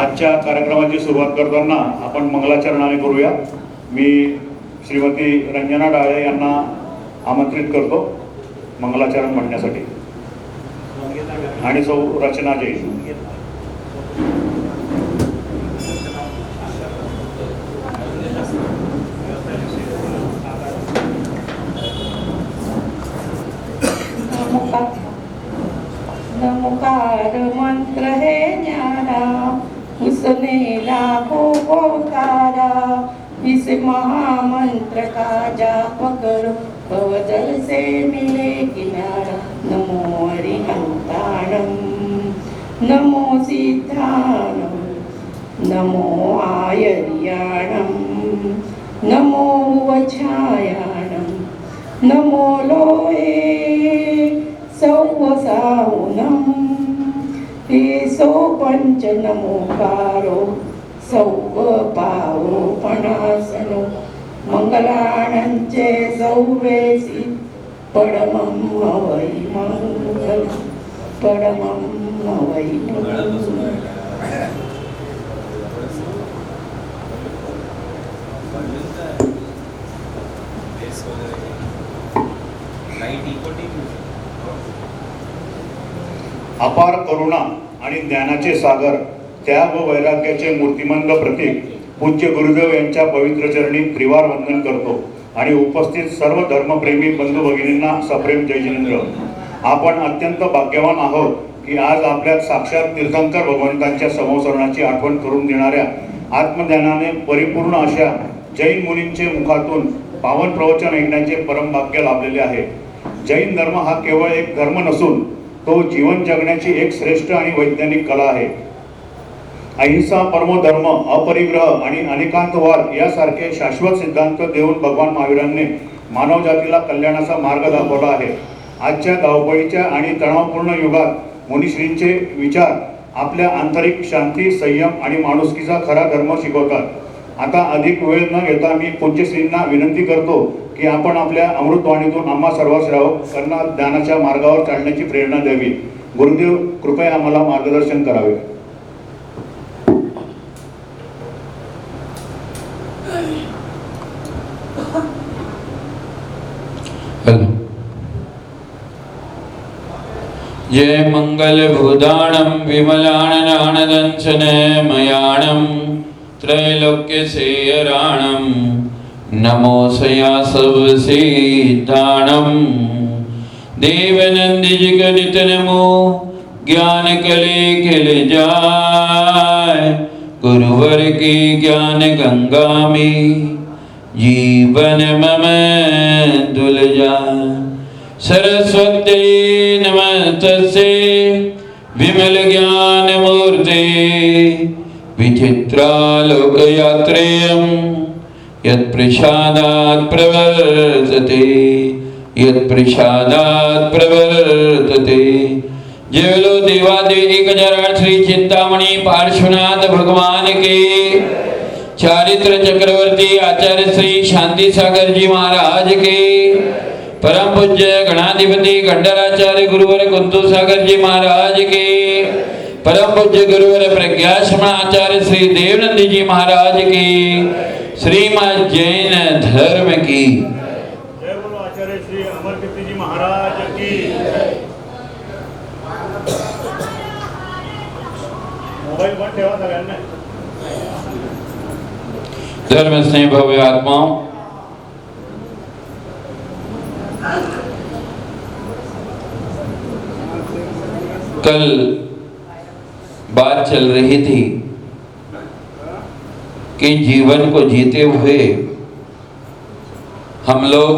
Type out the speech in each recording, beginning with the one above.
आजच्या कार्यक्रमाची सुरुवात करताना आपण मंगलाचरणाने करूया। मी श्रीमती रंजना डाळे यांना आमंत्रित करतो मंगलाचरण म्हणण्यासाठी आणि सौ रचना जैन। नमोकार मंत्र है न्यारा उसने लाखों पुकारा, इस महामंत्र का जाप करो भवजल से मिले किनारा। नमो हरिहंताणम नमो सिद्धाणम नमो आयर्याणम नमो वछायाणम नमो लोहे सौवसाहुनम सौ पंच नमोकारो सौव पावो पणासनो मंगलाणंचे सौवेसी परमं वै मंगल परमं वै मंगल। अपार करुणा आणि ज्ञानाचे सागर, त्याग व वैराग्याचे मूर्तिमंत प्रतीक पूज्य गुरुदेव यांच्या पवित्र चरणी त्रिवार वंदन करतो आणि उपस्थित सर्व धर्मप्रेमी बंधू भगिनींना सप्रेम जय जिनेंद्र। आपण अत्यंत भाग्यवान आहोत की आज आपल्यात साक्षात तीर्थंकर भगवंतांच्या समोसरणाची आठवण करून देणाऱ्या आत्मज्ञानाने परिपूर्ण अशा जैन मुनींचे मुखातून पावन प्रवचन ऐकण्याचे परम भाग्य लाभलेले आहे। जैन धर्म हा केवळ एक धर्म नसून तो जीवन जगण्याची एक श्रेष्ठ आणि वैज्ञानिक कला आहे। अहिंसा परमो धर्म, अपरिग्रह आणि अनेकांतवाद यासारखे शाश्वत सिद्धांत देऊन भगवान महावीरांनी मानव जातीला कल्याणाचा मार्ग दाखवला आहे। आजच्या धावपळीच्या आणि तणावपूर्ण युगात मुनिश्रींचे विचार आपल्या आंतरिक शांती, संयम आणि माणुसकीचा खरा धर्म शिकवतात। आता अधिक वेळ न घेता मी पूज्यश्रींना विनंती करतो की आपण आपल्या अमृतवाणीतून आम्हा सर्वांना ज्ञानाच्या मार्गावर चालण्याची प्रेरणा द्यावी। गुरुदेव कृपया आम्हाला मार्गदर्शन करावे। जय मंगल भूदाणम विमलाननानदंशन मयाणम त्रैलोक्य सेयराणम नमो सया सब सिद्धाणम देवनंदिज गणित नमो ज्ञान कले खिल जाय गुरुवर की ज्ञान गंगा में जीवन मम दुल जाय। सरस्वती नमस्तस्यै विमल ज्ञान मूर्ते विचित्रालोकयात्रेयं यत्प्रसादात् प्रवर्तते। जय बोलो देवादेव 1008 श्री चिंतामणि पार्श्वनाथ भगवान के। चारित्र चक्रवर्ती आचार्य श्री शांति सागर जी महाराज के। परम पूज्य गणाधिपति गंडराचार्य गुरुवर कुंतु सागर जी महाराज के। परम पूज्य गुरुवर प्रज्ञाश्रमण आचार्य श्री देवनंदी जी महाराज के। श्रीमद जैन धर्म की जय बोलो आचार्य श्री अमरकीर्ति जी महाराज की। मोबाइल बंद ठेवा सगळ्यांना। धर्म स्नेह भव्य आत्माओं, कल बात चल रही थी कि जीवन को जीते हुए हम लोग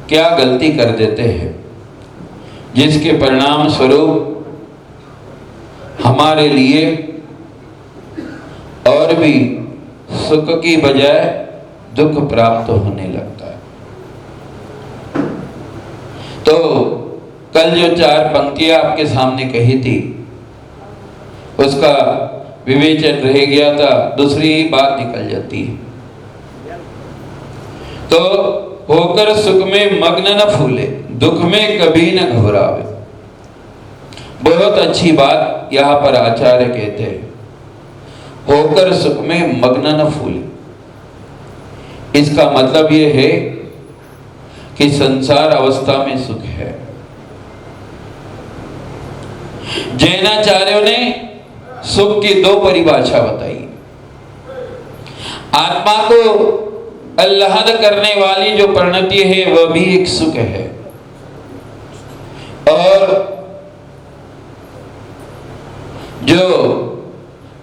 क्या गलती कर देते हैं, जिसके परिणाम स्वरूप हमारे लिए और भी सुख की बजाय दुख प्राप्त होने लगता है। तो कल जो 4 पंक्तियां आपके सामने कही थी उसका विवेचन रह गया था, दूसरी बात निकल जाती है। तो होकर सुख में मग्न न फूले, दुख में कभी न घबरावे। बहुत अच्छी बात यहाँ पर आचार्य कहते हैं, होकर सुख में मग्न न फूले। इसका मतलब ये है कि संसार अवस्था में सुख है। जैनाचार्यों ने सुख की दो परिभाषा बताई। आत्मा को आह्लाद करने वाली जो परिणति है वह भी एक सुख है, और जो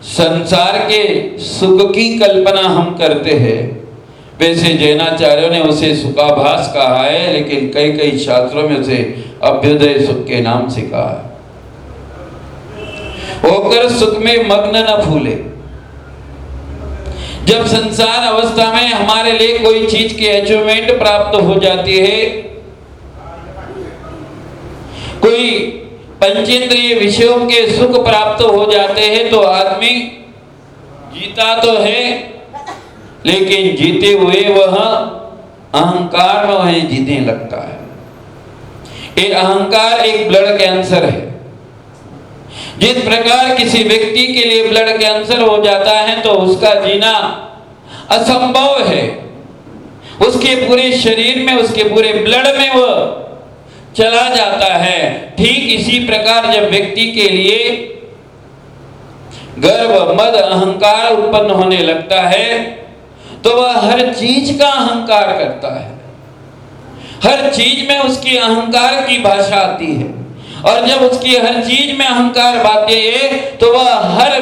संसार के सुख की कल्पना हम करते हैं, वैसे जैनाचार्यों ने उसे सुखाभास कहा है, लेकिन कई कई शास्त्रों में उसे अभ्युदय सुख के नाम से कहा है। होकर सुख में मग्न न फूले। जब संसार अवस्था में हमारे लिए कोई चीज की अचीवमेंट प्राप्त हो जाती है, कोई पंचेंद्रिय विषयों के सुख प्राप्त हो जाते हैं, तो आदमी जीता तो है, लेकिन जीते हुए वह अहंकार में वह जीतने लगता है। ये अहंकार एक ब्लड कैंसर है। जिस प्रकार किसी व्यक्ति के लिए ब्लड कैंसर हो जाता है तो उसका जीना असंभव है, उसके पूरे शरीर में, उसके पूरे ब्लड में वह चला जाता है। ठीक इसी प्रकार जब व्यक्ति के लिए गर्व, मद, अहंकार उत्पन्न होने लगता है तो वह हर चीज का अहंकार करता है। हर चीज में उसकी अहंकार की भाषा आती है, और जब उसकी हर चीज में अहंकार बातें है तो वह हर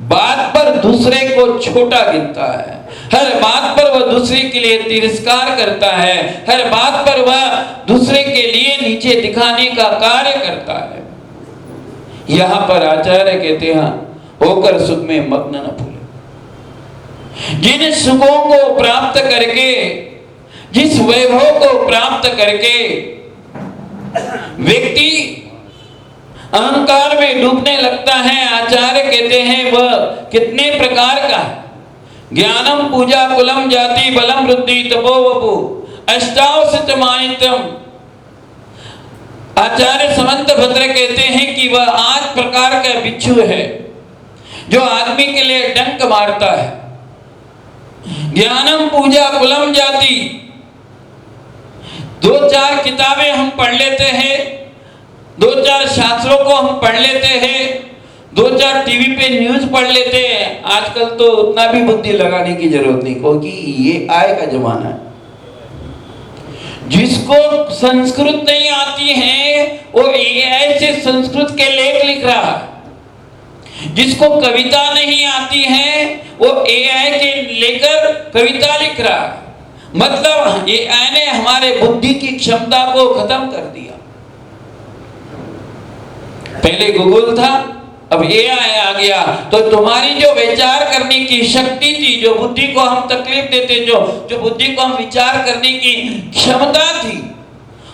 बात पर दूसरे को छोटा गिनता है, हर बात पर वह दूसरे के लिए तिरस्कार करता है, हर बात पर वह दूसरे के लिए नीचे दिखाने का कार्य करता है। यहां पर आचार्य कहते हैं, होकर सुख में मग्न न फूले। जिन सुखों को प्राप्त करके, जिस वैभव को प्राप्त करके व्यक्ति अहंकार में डूबने लगता है, आचार्य कहते हैं वह कितने प्रकार का है। ज्ञानम पूजा कुलम जाति बलम वृद्धि तपो वपु अष्टावशतमानितम। आचार्य समंत भद्र कहते हैं कि वह 8 प्रकार का बिच्छू है जो आदमी के लिए डंक मारता है। ज्ञानम पूजा कुलम जाति, 2-4 किताबें हम पढ़ लेते हैं, 2-4 शास्त्रों को हम पढ़ लेते हैं, 2-4 टीवी पे न्यूज पढ़ लेते हैं। आजकल तो उतना भी बुद्धि लगाने की जरूरत नहीं, क्योंकि ये आय का जमाना है। जिसको संस्कृत नहीं आती है वो एआई से संस्कृत के लेख लिख रहा है। जिसको कविता नहीं आती है वो एआई के लेकर कविता लिख रहा है। मतलब एआई ने हमारे बुद्धि की क्षमता को खत्म कर दिया। पहले गूगल था, अब एआई आ गया, तो तुम्हारी जो विचार करने की शक्ति थी, जो बुद्धि को हम तकलीफ देते, जो बुद्धि को हम विचार करने की क्षमता थी,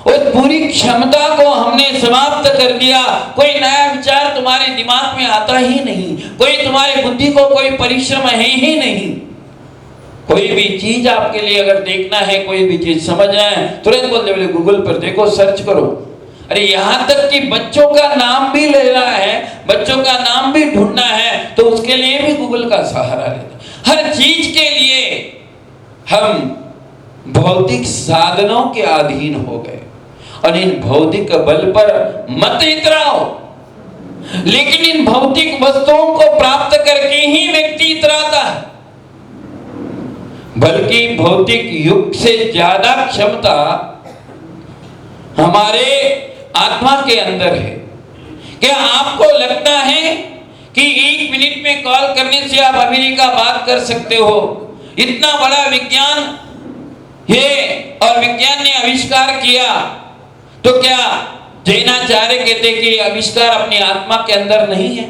उस पूरी क्षमता को हमने समाप्त कर दिया। कोई नया विचार तुम्हारे दिमाग में आता ही नहीं, कोई तुम्हारी बुद्धि को कोई परिश्रम है ही नहीं। कोई भी चीज आपके लिए अगर देखना है, कोई भी चीज समझना है, तुरंत बोलते बोले गूगल पर देखो, सर्च करो। अरे यहाँ तक कि बच्चों का नाम भी लेना है, बच्चों का नाम भी ढूंढना है, तो उसके लिए भी गूगल का सहारा लेना। हर चीज के लिए हम भौतिक साधनों के अधीन हो गए, और इन भौतिक बल पर मत इतराओ। लेकिन इन भौतिक वस्तुओं को प्राप्त करके ही व्यक्ति इतराता है, बल्कि भौतिक युग से ज्यादा क्षमता हमारे आत्मा के अंदर है। क्या आपको लगता है कि 1 मिनट में कॉल करने से आप अमेरिका बात कर सकते हो? इतना बड़ा विज्ञान है और विज्ञान ने आविष्कार किया, तो क्या जैनाचार्य कहते कि आविष्कार अपनी आत्मा के अंदर नहीं है?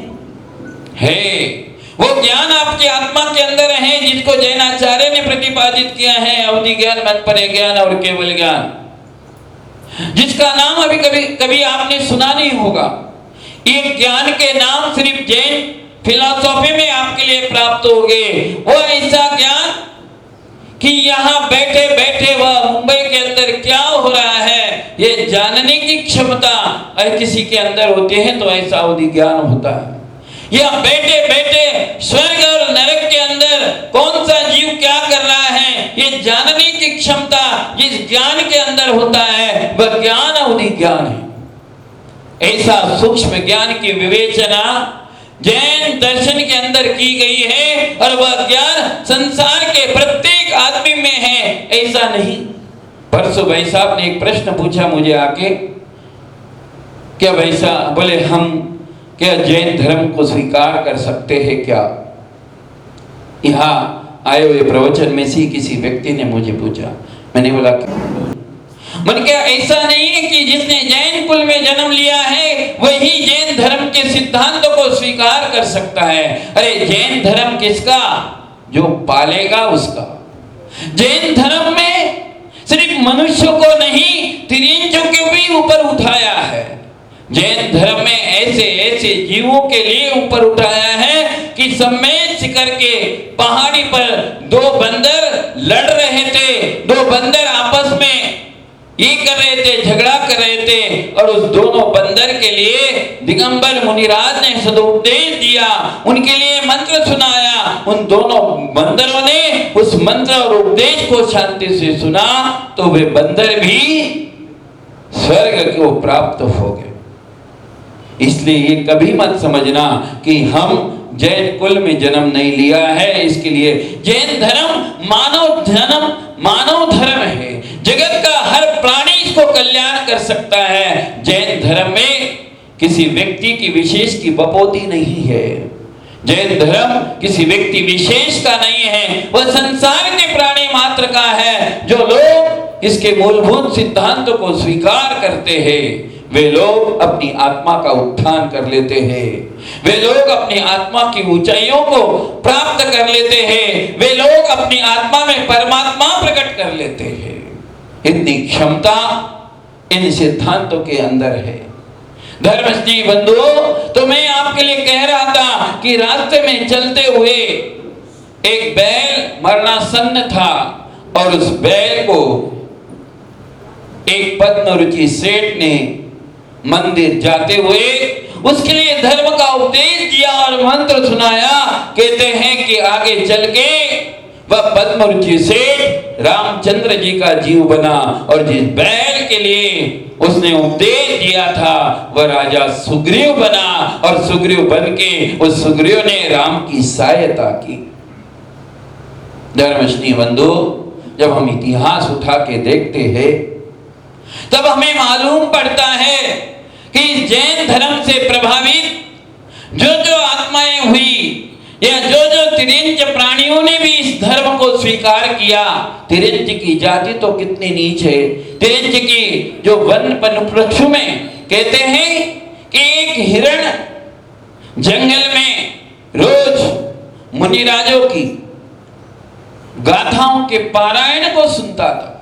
वो ज्ञान आपकी आत्मा के अंदर है, जिसको जैनाचार्य ने प्रतिपादित किया है, अवधि ज्ञान, मनपरे ज्ञान और केवल ज्ञान, जिसका नाम अभी कभी आपने सुना नहीं होगा। एक ज्ञान के नाम सिर्फ जैन फिलॉसफी में आपके लिए प्राप्त हो गए। वो ऐसा ज्ञान कि यहाँ बैठे बैठे वह मुंबई के अंदर क्या हो रहा है ये जानने की क्षमता अगर किसी के अंदर होती है तो ऐसा अवधि ज्ञान होता है। या बैठे बैठे स्वर्ग और नरक के अंदर कौन सा जीव क्या कर रहा है, ये जानने की क्षमता जिस ज्ञान के अंदर होता है वह ज्ञान अवधि ज्ञान है। ऐसा सूक्ष्म ज्ञान की विवेचना जैन दर्शन के अंदर की गई है और वह ज्ञान संसार के प्रत्येक आदमी में है, ऐसा नहीं। परसों भाई साहब ने एक प्रश्न पूछा मुझे आके, क्या भाई साहब बोले हम क्या जैन धर्म को स्वीकार कर सकते हैं क्या? यहाँ आए हुए प्रवचन में से किसी व्यक्ति ने मुझे पूछा। मैंने बोला मन क्या ऐसा नहीं है कि जिसने जैन कुल में जन्म लिया है वही जैन धर्म के सिद्धांतों को स्वीकार कर सकता है? अरे जैन धर्म किसका? जो पालेगा उसका। जैन धर्म में सिर्फ मनुष्यों को नहीं तिरंजों को भी ऊपर उठाया है। जैन धर्म में ऐसे ऐसे जीवों के लिए ऊपर उठाया है कि सम्मेलन करके पहाड़ी पर दो बंदर लड़ रहे थे, दो बंदर आपस में ये कर रहे थे, झगड़ा कर रहे थे, और उस दोनों बंदर के लिए दिगंबर मुनिराज ने सदुपदेश दिया, उनके लिए मंत्र सुनाया। उन दोनों बंदरों ने उस मंत्र और उपदेश को शांति से सुना तो वे बंदर भी स्वर्ग को प्राप्त हो गए। इसलिए ये कभी मत समझना कि हम जैन कुल में जन्म नहीं लिया है, इसके लिए जैन धर्म मानव धर्म है। जगत का हर प्राणी इसको कल्याण कर सकता है। जैन धर्म में किसी व्यक्ति की विशेष की बपोती नहीं है। जैन धर्म किसी व्यक्ति विशेष का नहीं है, वह संसार के प्राणी मात्र का है। जो लोग इसके मूलभूत सिद्धांतों को स्वीकार करते हैं वे लोग अपनी आत्मा का उत्थान कर लेते हैं, वे लोग अपनी आत्मा की ऊंचाइयों को प्राप्त कर लेते हैं, वे लोग अपनी आत्मा में परमात्मा प्रकट कर लेते हैं। इतनी क्षमता इन सिद्धांतों के अंदर है। धर्मस्नेही बंधुओं, तो मैं आपके लिए कह रहा था कि रास्ते में चलते हुए एक बैल मरणासन्न था और उस बैल को एक पद्मरुचि सेठ ने मंदिर जाते हुए उसके लिए धर्म का उपदेश दिया और मंत्र सुनाया। कहते हैं कि आगे चल के वह पद्मरुचि सेठ रामचंद्र जी का जीव बना और जिस बैल के लिए उसने उपदेश दिया था वह राजा सुग्रीव बना और सुग्रीव बन के उस सुग्रीव ने राम की सहायता की। धर्मस्नेही बंधु, जब हम इतिहास उठा के देखते हैं तब हमें मालूम पड़ता है कि जैन धर्म से प्रभावित जो जो आत्माएं हुई या जो जो तिरंज प्राणियों ने भी इस धर्म को स्वीकार किया। तिरंज की जाति तो कितनी नीच है। तिरंज की जो वन वृक्ष में कहते हैं कि एक हिरण जंगल में रोज मुनिराजों की गाथाओं के पारायण को सुनता था।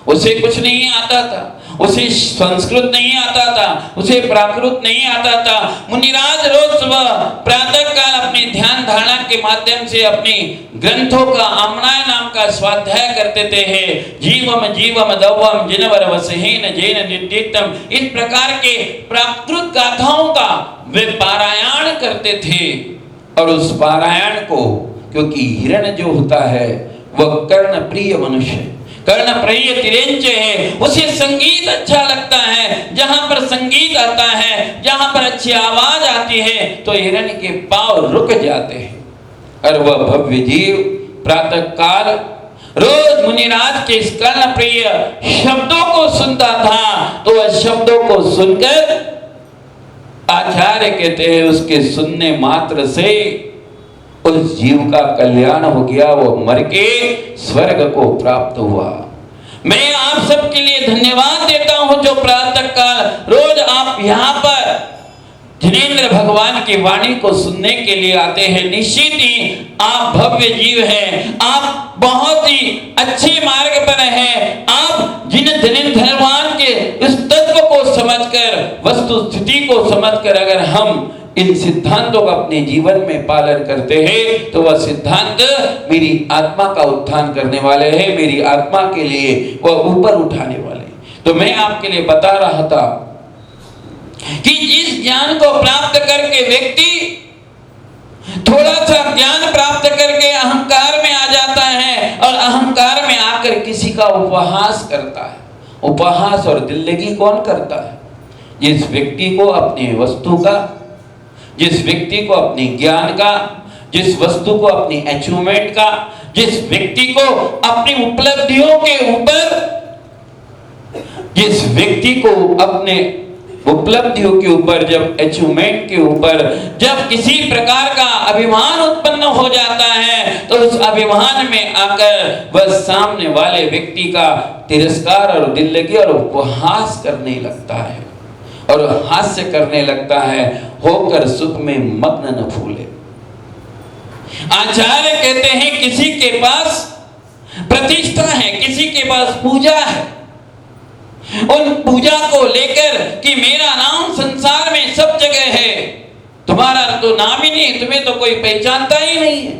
उसे कुछ नहीं आता था, उसे संस्कृत नहीं आता था, उसे प्राकृत नहीं आता था। मुनिराज रोज सुबह प्रातः काल अपनी ध्यान धारणा के माध्यम से अपनी ग्रंथों का आमनाय नाम का स्वाध्याय करते थे। जीवम जीवम दवम जिनवर वसहीन जैन नित्यम, इस प्रकार के प्राकृत गाथाओं का वे पारायण करते थे। और उस पारायण को, क्योंकि हिरण जो होता है वह कर्ण प्रिय मनुष्य है, कर्ण प्रिय तिरंज है, उसे संगीत अच्छा लगता है। जहां पर संगीत आता है, जहां पर अच्छी आवाज आती है तो हिरण के पांव रुक जाते हैं। और वह भव्य जीव प्रातः काल रोज मुनिराज के इस कर्ण प्रिय शब्दों को सुनता था। तो वह शब्दों को सुनकर आचार्य कहते हैं उसके सुनने मात्र से उस जीव का कल्याण हो गया, वो मर के स्वर्ग को प्राप्त हुआ। मैं आप सबके लिए धन्यवाद देता हूं जो प्रातः काल रोज आप यहाँ पर जिनेंद्र भगवान की वाणी को सुनने के लिए आते हैं। निश्चित ही आप भव्य जीव हैं, आप बहुत ही अच्छे मार्ग पर हैं। आप जिनेंद्र भगवान के इस तत्व को समझकर, वस्तु स्थिति को समझकर अगर हम इन सिद्धांतों का अपने जीवन में पालन करते हैं तो वह सिद्धांत मेरी आत्मा का उत्थान करने वाले हैं, मेरी आत्मा के लिए वह ऊपर उठाने वाले। तो मैं आपके लिए बता रहा था कि इस ज्ञान को प्राप्त करके व्यक्ति थोड़ा सा ज्ञान प्राप्त करके अहंकार में आ जाता है और अहंकार में आकर किसी का उपहास करता है। उपहास और दिल्लगी कौन करता है? जिस व्यक्ति को अपनी वस्तु का, जिस व्यक्ति को अपनी ज्ञान का, जिस वस्तु को अपनी अचीवमेंट का, जिस व्यक्ति को अपनी उपलब्धियों के ऊपर, जिस व्यक्ति को अपने उपलब्धियों के ऊपर, जब अचीवमेंट के ऊपर जब किसी प्रकार का अभिमान उत्पन्न हो जाता है तो उस अभिमान में आकर वह सामने वाले व्यक्ति का तिरस्कार और दिल्लगी और उपहास करने लगता है और हास्य करने लगता है। होकर सुख में मग्न न फूले। आचार्य कहते हैं किसी के पास प्रतिष्ठा है, किसी के पास पूजा है, उन पूजा को लेकर कि मेरा नाम संसार में सब जगह है, तुम्हारा तो नाम ही नहीं, तुम्हें तो कोई पहचानता ही नहीं है,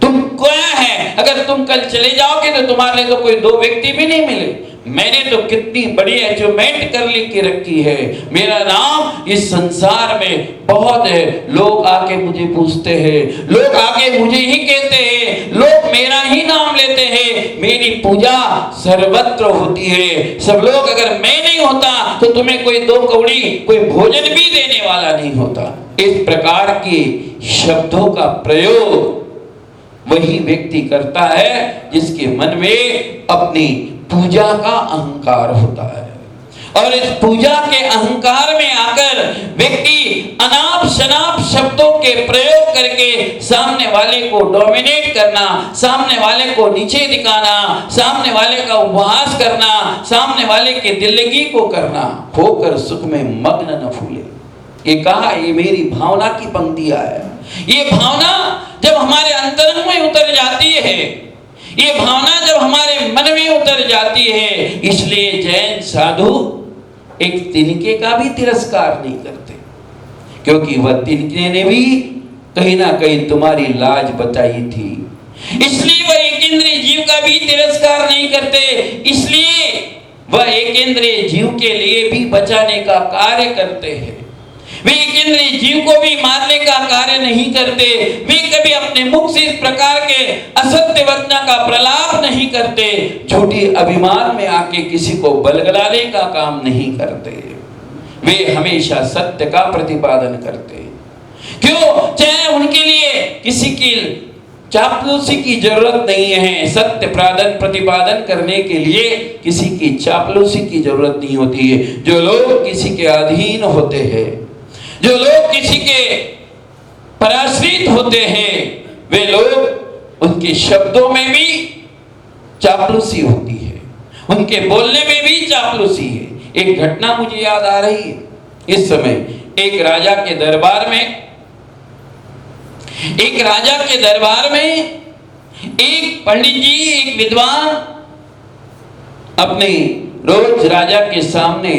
तुम क्या है? अगर तुम कल चले जाओगे तो तुम्हारे लिए तो कोई दो व्यक्ति भी नहीं मिले। मैंने तो कितनी बड़ी अचीवमेंट कर लिख के रखी है, मेरा नाम इस संसार में बहुत है। लोग आके मुझे पूछते हैं, लोग आके मुझे ही कहते हैं, लोग मेरा ही नाम लेते हैं, मेरी पूजा सर्वत्र होती है। सब लोग, अगर मैं नहीं होता तो तुम्हें कोई दो कौड़ी, कोई भोजन भी देने वाला नहीं होता। इस प्रकार के शब्दों का प्रयोग वही व्यक्ति करता है जिसके मन में अपनी पूजा का अहंकार होता है और इस पूजा के अहंकार में आकर व्यक्ति अनाप शनाप शब्दों के प्रयोग करके सामने वाले को डोमिनेट करना, सामने वाले को नीचे दिखाना, सामने वाले का उपहास करना, सामने वाले के दिल्लगी को करना। होकर सुख में मग्न न फूले, ये कहा, ये मेरी भावना की पंक्तियां है। ये भावना जब हमारे अंतरंग में उतर जाती है, ये भावना जब हमारे मन में उतर जाती है, इसलिए जैन साधु एक तिनके का भी तिरस्कार नहीं करते, क्योंकि वह तिनके ने भी कहीं ना कहीं तुम्हारी लाज बचाई थी। इसलिए वह एक इंद्रिय जीव का भी तिरस्कार नहीं करते, इसलिए वह एक इंद्रिय जीव के लिए भी बचाने का कार्य करते हैं। वे एक इंद्रिय जीव को भी मारने का कार्य नहीं करते, वे कभी अपने मुख से इस प्रकार के असत्य वचन का प्रलाप नहीं करते, झूठी अभिमान में आके किसी को बलगलाने का काम नहीं करते, वे हमेशा सत्य का प्रतिपादन करते। क्यों? चाहे उनके लिए किसी की चापलूसी की जरूरत नहीं है। सत्य प्रतिपादन करने के लिए किसी की चापलूसी की जरूरत नहीं होती है। जो लोग किसी के अधीन होते हैं, जो लोग किसी के पराश्रित होते हैं, वे लोग, उनके शब्दों में भी चापलूसी होती है, उनके बोलने में भी चापलूसी है। एक घटना मुझे याद आ रही है इस समय। एक राजा के दरबार में एक पंडित जी, एक विद्वान अपने रोज राजा के सामने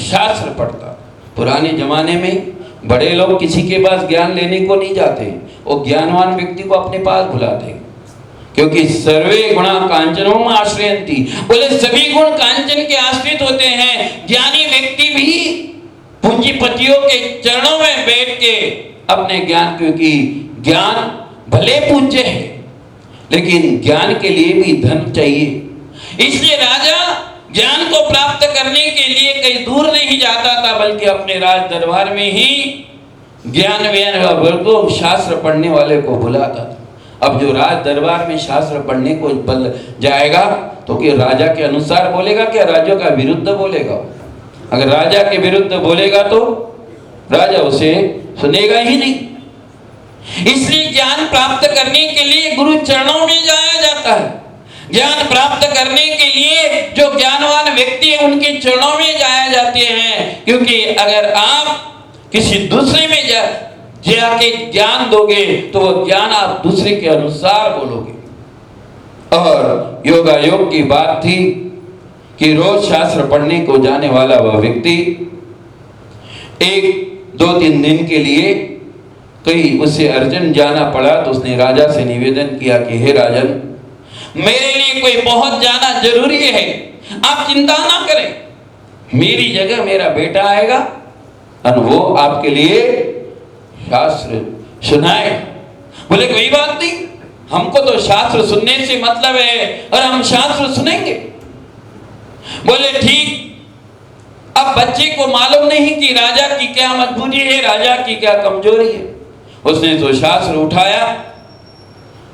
शास्त्र पढ़ता। पुराने जमाने में बड़े लोग किसी के पास ज्ञान लेने को नहीं जाते, वो ज्ञानवान व्यक्ति को अपने पास बुलाते, क्योंकि सर्वे गुणा कांचनों आश्रयन्ति, बोले सभी गुण कांचन के आश्रित होते हैं। ज्ञानी व्यक्ति भी पूंजीपतियों के चरणों में बैठ के अपने ज्ञान, क्योंकि ज्ञान भले पूज्य है लेकिन ज्ञान के लिए भी धन चाहिए। इसलिए राजा ज्ञान को प्राप्त करने के लिए कहीं दूर नहीं जाता था, बल्कि अपने राज दरबार में ही ज्ञान को शास्त्र पढ़ने वाले को बुलाता था। अब जो राज दरबार में शास्त्र पढ़ने को बल जाएगा तो कि राजा के अनुसार बोलेगा क्या राजा का विरुद्ध बोलेगा? अगर राजा के विरुद्ध बोलेगा तो राजा उसे सुनेगा ही नहीं। इसलिए ज्ञान प्राप्त करने के लिए गुरु चरणों में जाया जाता है। ज्ञान प्राप्त करने के लिए जो ज्ञानवान व्यक्ति है उनके चरणों में जाया जाते हैं, क्योंकि अगर आप किसी दूसरे में जाके ज्ञान दोगे तो वो ज्ञान आप दूसरे के अनुसार बोलोगे। और योगा योग की बात थी कि रोज शास्त्र पढ़ने को जाने वाला वह व्यक्ति 1-2-3 दिन के लिए कहीं उसे अर्जन जाना पड़ा तो उसने राजा से निवेदन किया कि हे राजन, मेरे लिए कोई बहुत जाना जरूरी है, आप चिंता ना करें, मेरी जगह मेरा बेटा आएगा और वो आपके लिए शास्त्र सुनाएगा। बोले कोई बात नहीं, हमको तो शास्त्र सुनने से मतलब है और हम शास्त्र सुनेंगे। बोले ठीक। अब बच्चे को मालूम नहीं कि राजा की क्या मजबूरी है, राजा की क्या कमजोरी है। उसने तो शास्त्र उठाया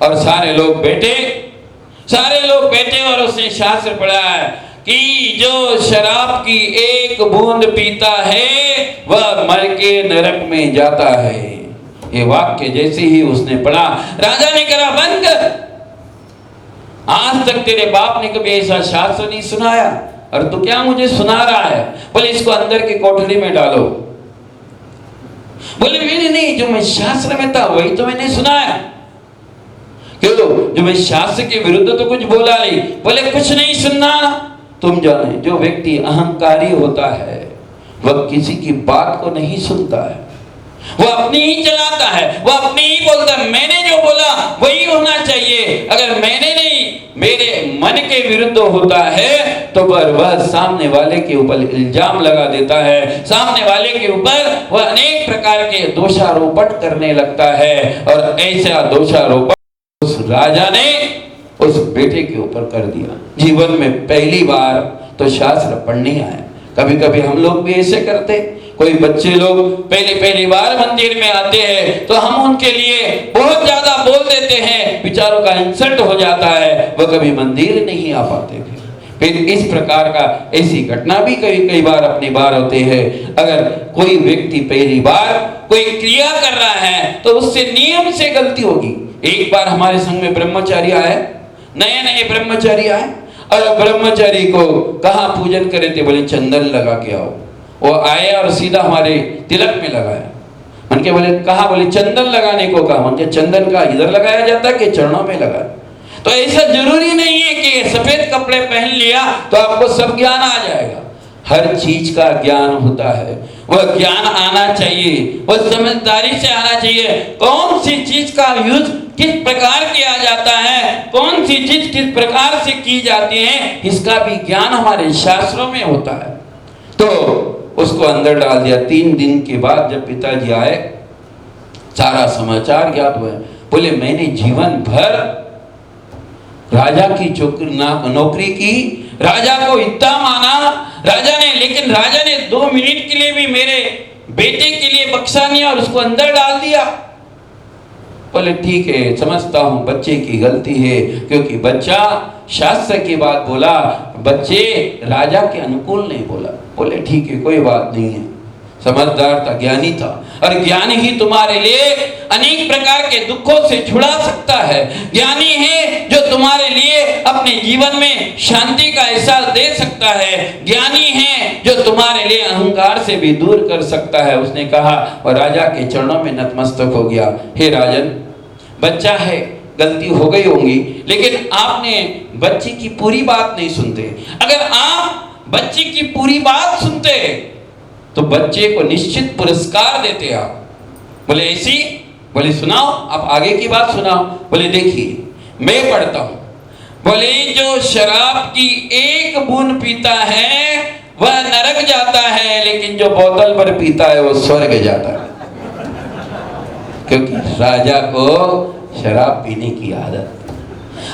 और सारे लोग बैठे और उसने शास्त्र पढ़ा है कि जो शराब की एक बूंद पीता है वह मर के नरक में जाता है। ये वाक्य जैसे ही उसने पढ़ा, राजा ने कहा बंद कर, आज तक तेरे बाप ने कभी ऐसा शास्त्र नहीं सुनाया और तू क्या मुझे सुना रहा है। बोले इसको अंदर की कोठरी में डालो। बोले मैंने नहीं, जो मैं शास्त्र में था वही तो मैंने सुनाया। क्यों? जो मैं शास्त्र के विरुद्ध तो कुछ बोला नहीं। बोले कुछ नहीं सुनना, तुम जाने जो व्यक्ति अहंकारी होता है वह किसी की बात को नहीं सुनता है, वह अपनी ही चलाता है, वह अपनी ही बोलता है। मैंने जो बोला वही होना चाहिए, अगर मैंने नहीं मेरे मन के विरुद्ध होता है तो वह सामने वाले के ऊपर इल्जाम लगा देता है, सामने वाले के ऊपर वह अनेक प्रकार के दोषारोपण करने लगता है। और ऐसा दोषारोपण उस राजा ने उस बेटे के ऊपर कर दिया। जीवन में पहली बार तो शास्त्र पढ़ने आया। कभी कभी हम लोग भी ऐसे करते, कोई बच्चे लोग पहली बार मंदिर में आते हैं तो हम उनके लिए बहुत ज्यादा बोल देते हैं, बेचारों का इंसल्ट हो जाता है, वह कभी मंदिर नहीं आ पाते थे। फिर इस प्रकार का ऐसी घटना भी कई बार अपनी बार होते हैं। अगर कोई व्यक्ति पहली बार कोई क्रिया कर रहा है तो उससे नियम से गलती होगी। एक बार हमारे संग में ब्रह्मचारी आए, नए ब्रह्मचारी आए और ब्रह्मचारी को कहा पूजन करे थे। बोले चंदन लगा के आओ। वो आए और सीधा हमारे तिलक में लगाया। मन के बोले कहा, बोले चंदन लगाने को कहा। मन के चंदन का इधर लगाया जाता है कि चरणों में लगाया। तो ऐसा जरूरी नहीं है कि सफेद कपड़े पहन लिया तो आपको सब ज्ञान आ जाएगा। हर चीज का ज्ञान होता है, वह ज्ञान आना चाहिए, वह समझदारी से आना चाहिए। कौन सी चीज का यूज किस प्रकार किया जाता है, कौन सी चीज किस प्रकार से की जाती है, इसका भी ज्ञान हमारे शास्त्रों में होता है। तो उसको अंदर डाल दिया। 3 दिन के बाद जब पिताजी आए, सारा समाचार ज्ञात हुआ। बोले मैंने जीवन भर राजा की नौकरी की, राजा को इतना माना राजा ने, लेकिन राजा ने 2 मिनट के लिए भी मेरे बेटे के लिए बख्शा नहीं और उसको अंदर डाल दिया। बोले ठीक है, समझता हूं बच्चे की गलती है, क्योंकि बच्चा शास्त्र की बात बोला, बच्चे राजा के अनुकूल नहीं बोला। बोले ठीक है, कोई बात नहीं है। समझदार था, ज्ञानी था, और ज्ञानी ही तुम्हारे लिए अनेक प्रकार के दुखों से छुड़ा सकता है। ज्ञानी है जो तुम्हारे लिए अपने जीवन में शांति का एहसास दे सकता है। ज्ञानी है जो तुम्हारे लिए अहंकार से भी दूर कर सकता है। उसने कहा और राजा के चरणों में नतमस्तक हो गया। हे राजन, बच्चा है, गलती हो गई होंगी, लेकिन आपने बच्चे की पूरी बात नहीं सुनते। अगर आप बच्चे की पूरी बात सुनते तो बच्चे को निश्चित पुरस्कार देते आप। बोले ऐसी? बोले सुनाओ, आप आगे की बात सुनाओ। बोले देखिए मैं पढ़ता हूं। बोले जो शराब की एक बूंद पीता है वह नरक जाता है, लेकिन जो बोतल पर पीता है वो स्वर्ग जाता है। क्योंकि राजा को शराब पीने की आदत।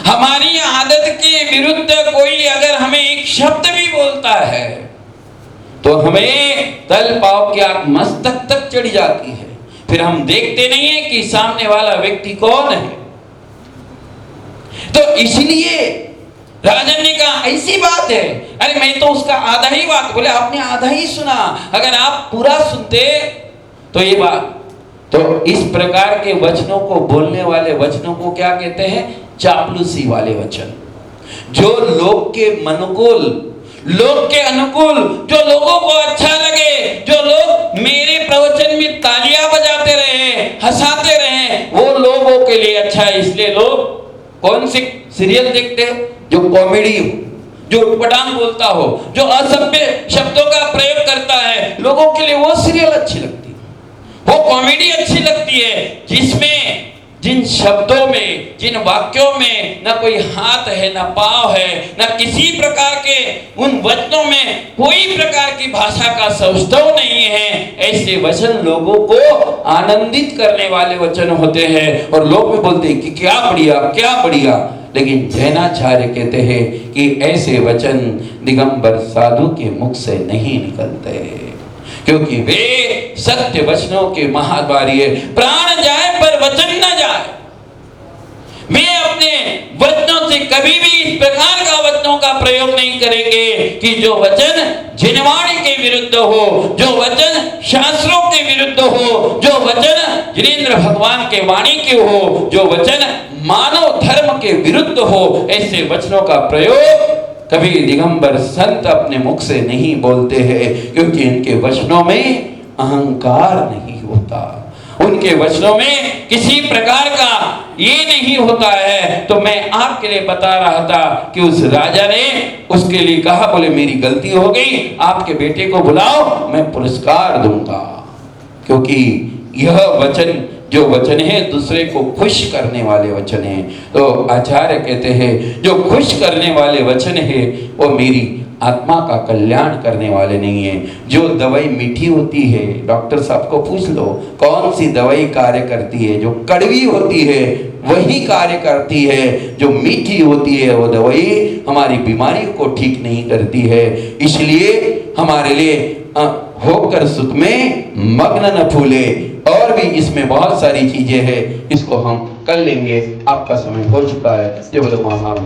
हमारी आदत के विरुद्ध कोई अगर हमें एक शब्द भी बोलता है तो हमें तल पाव की आग मस्तक तक चढ़ जाती है। फिर हम देखते नहीं है कि सामने वाला व्यक्ति कौन है। तो इसलिए राजन ने कहा ऐसी बात है, अरे मैं तो उसका आधा ही बात। बोले आपने आधा ही सुना, अगर आप पूरा सुनते तो ये बात। तो इस प्रकार के वचनों को, बोलने वाले वचनों को क्या कहते हैं? चापलूसी वाले वचन, जो लोग के अनुकूल, लोग के अनुकूल, जो लोगों को अच्छा लगे, जो लोग मेरे प्रवचन में तालियां बजाते रहे, हंसाते रहे, वो लोगों के लिए अच्छा है। इसलिए लोग कौन सी सीरियल देखते हैं? जो कॉमेडी हो, जो उटपटांग बोलता हो, जो असभ्य शब्दों का प्रयोग करता है, लोगों के लिए वो सीरियल अच्छी लगती है, वो कॉमेडी अच्छी लगती है, जिसमें जिन जिन शब्दों में, जिन वाक्यों में न कोई हाथ है, न पांव है, न किसी प्रकार के उन वचनों में कोई प्रकार की भाषा का सौष्ठव नहीं है, ऐसे वचन लोगों को आनंदित करने वाले वचन होते हैं। और लोग भी बोलते हैं कि क्या बढ़िया, क्या बढ़िया। लेकिन जैनाचार्य कहते हैं कि ऐसे वचन दिगंबर साधु के मुख से नहीं निकलते, क्योंकि वे सत्य वचनों के महाद्वारी है। प्राण जाए पर वचन न जाए। वे अपने वचनों से कभी भी इस प्रकार का वचनों का प्रयोग नहीं करेंगे कि जो वचन जिनवाणी के विरुद्ध हो, जो वचन शास्त्रों के विरुद्ध हो, जो वचन जिनेंद्र भगवान के वाणी के हो, जो वचन मानव धर्म के विरुद्ध हो, ऐसे वचनों का प्रयोग कभी दिगंबर संत अपने मुख से नहीं बोलते हैं, क्योंकि इनके वचनों में अहंकार नहीं होता, उनके वचनों में किसी प्रकार का ये नहीं होता है। तो मैं आपके लिए बता रहा था कि उस राजा ने उसके लिए कहा, बोले मेरी गलती हो गई, आपके बेटे को बुलाओ, मैं पुरस्कार दूंगा। क्योंकि यह वचन जो वचन है दूसरे को खुश करने वाले वचन है। तो आचार्य कहते हैं जो खुश करने वाले वचन है वो मेरी आत्मा का कल्याण करने वाले नहीं है। जो दवाई मीठी होती है, डॉक्टर साहब को पूछ लो कौन सी दवाई कार्य करती है, जो कड़वी होती है वही कार्य करती है, जो मीठी होती है वो दवाई हमारी बीमारी को ठीक नहीं करती है। इसलिए हमारे लिए होकर सुख में मग्न न फूले, और भी इसमें बहुत सारी चीजें हैं, इसको हम कर लेंगे। आपका समय हो चुका है। जय बोलो महाराज।